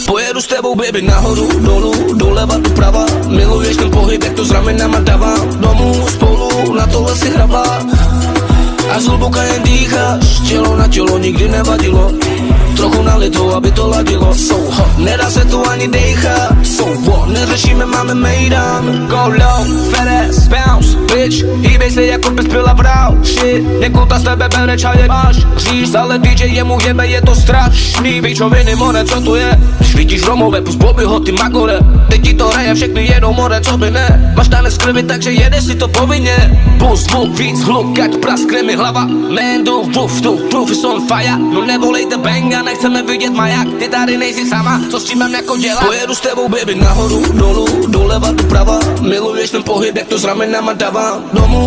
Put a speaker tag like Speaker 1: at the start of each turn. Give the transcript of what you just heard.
Speaker 1: Pojedu s tebou, baby, nahoru, dolů, doleva, doprava. Miluješ ten pohyb, jak to s ramenama dávám. Domů spolu, na tohle si hrabá. A zhluboka jen dýcháš, tělo na tělo nikdy nevadilo. Trochu nalito, aby to ladilo. So hot, nedá se tu ani dejchat. So what, neřešíme, máme mejdan. Go low, fat ass, bounce, bitch. Hýbej se jako bys pila vrál. Shit, nekuta z tebe bere čaje máš říct, ale DJ jemu jebe, je to strašný. Pičoviny, more, co tu je? Vidíš Romové, plus Bobbyho, ty magore. Teď ti to hraje, všechny jedou, more, co by ne. Máš tanec krvi, takže jede si to povinně. Plus zvuk, víc hluk, ať praskne mi hlava. Man, do roof is on fire. No nevolejte banga, nechceme vidět maják. Ty tady nejsi sama, co s tím mám jako dělat? Pojedu s tebou, baby, nahoru, dolů, doleva, doprava. Miluješ ten pohyb, jak to s ramenama dávám. Domů